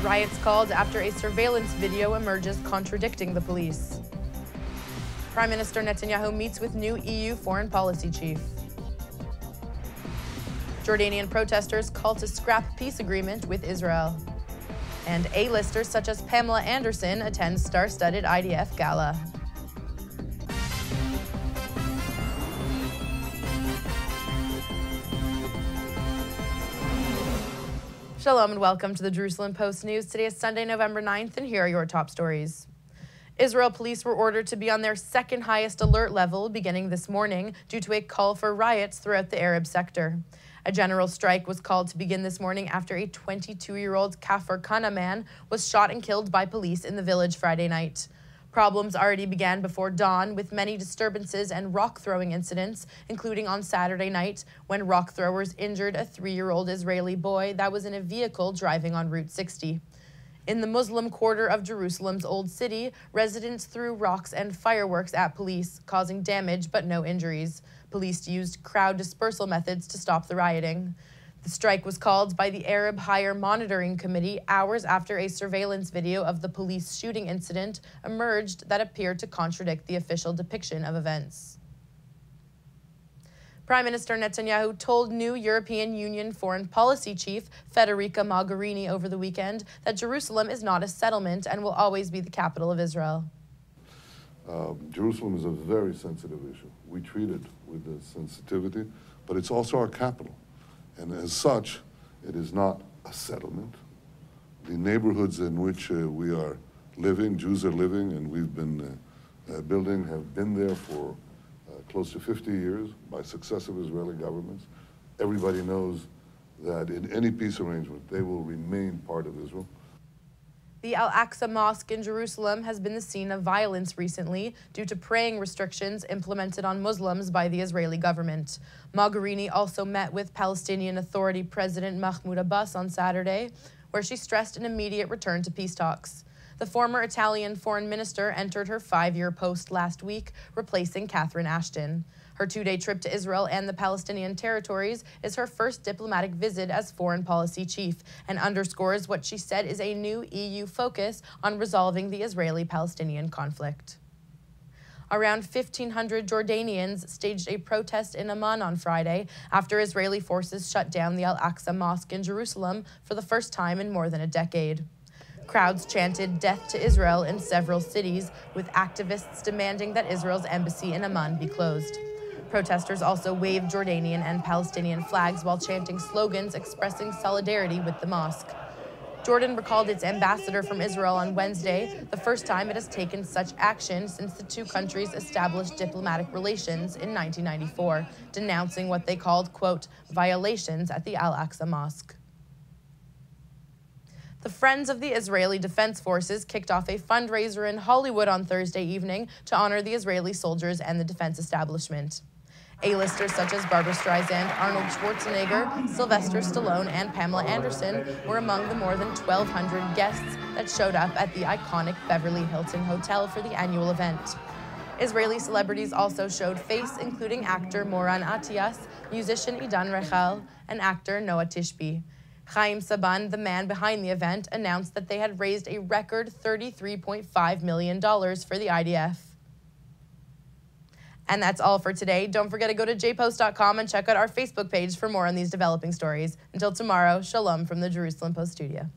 Riots called after a surveillance video emerges contradicting the police. Prime Minister Netanyahu meets with new EU foreign policy chief. Jordanian protesters call to scrap peace agreement with Israel. And A-listers such as Pamela Anderson attend star-studded IDF gala. Shalom and welcome to the Jerusalem Post News. Today is Sunday, November 9th, and here are your top stories. Israel police were ordered to be on their second highest alert level beginning this morning due to a call for riots throughout the Arab sector. A general strike was called to begin this morning after a 22-year-old Kafr Kana man was shot and killed by police in the village Friday night. Problems already began before dawn, with many disturbances and rock-throwing incidents, including on Saturday night when rock throwers injured a 3-year-old Israeli boy that was in a vehicle driving on Route 60. In the Muslim quarter of Jerusalem's Old City, residents threw rocks and fireworks at police, causing damage but no injuries. Police used crowd dispersal methods to stop the rioting. The strike was called by the Arab Higher Monitoring Committee hours after a surveillance video of the police shooting incident emerged that appeared to contradict the official depiction of events. Prime Minister Netanyahu told new European Union foreign policy chief Federica Mogherini over the weekend that Jerusalem is not a settlement and will always be the capital of Israel. Jerusalem is a very sensitive issue. We treat it with the sensitivity, but it's also our capital. And as such, it is not a settlement. The neighborhoods in which we are living, Jews are living, and we've been building, have been there for close to 50 years by successive Israeli governments. Everybody knows that in any peace arrangement, they will remain part of Israel. The Al-Aqsa Mosque in Jerusalem has been the scene of violence recently due to praying restrictions implemented on Muslims by the Israeli government. Mogherini also met with Palestinian Authority President Mahmoud Abbas on Saturday, where she stressed an immediate return to peace talks. The former Italian foreign minister entered her 5-year post last week, replacing Catherine Ashton. Her 2-day trip to Israel and the Palestinian territories is her first diplomatic visit as foreign policy chief and underscores what she said is a new EU focus on resolving the Israeli-Palestinian conflict. Around 1,500 Jordanians staged a protest in Amman on Friday after Israeli forces shut down the Al-Aqsa Mosque in Jerusalem for the first time in more than a decade. Crowds chanted "Death to Israel" in several cities, with activists demanding that Israel's embassy in Amman be closed. Protesters also waved Jordanian and Palestinian flags while chanting slogans expressing solidarity with the mosque. Jordan recalled its ambassador from Israel on Wednesday, the first time it has taken such action since the two countries established diplomatic relations in 1994, denouncing what they called, quote, violations at the Al-Aqsa Mosque. The Friends of the Israeli Defense Forces kicked off a fundraiser in Hollywood on Thursday evening to honor the Israeli soldiers and the defense establishment. A-listers such as Barbra Streisand, Arnold Schwarzenegger, Sylvester Stallone, and Pamela Anderson were among the more than 1,200 guests that showed up at the iconic Beverly Hilton Hotel for the annual event. Israeli celebrities also showed face, including actor Moran Atias, musician Idan Rechal, and actor Noah Tishby. Chaim Saban, the man behind the event, announced that they had raised a record $33.5 million for the IDF. And that's all for today. Don't forget to go to jpost.com and check out our Facebook page for more on these developing stories. Until tomorrow, shalom from the Jerusalem Post studio.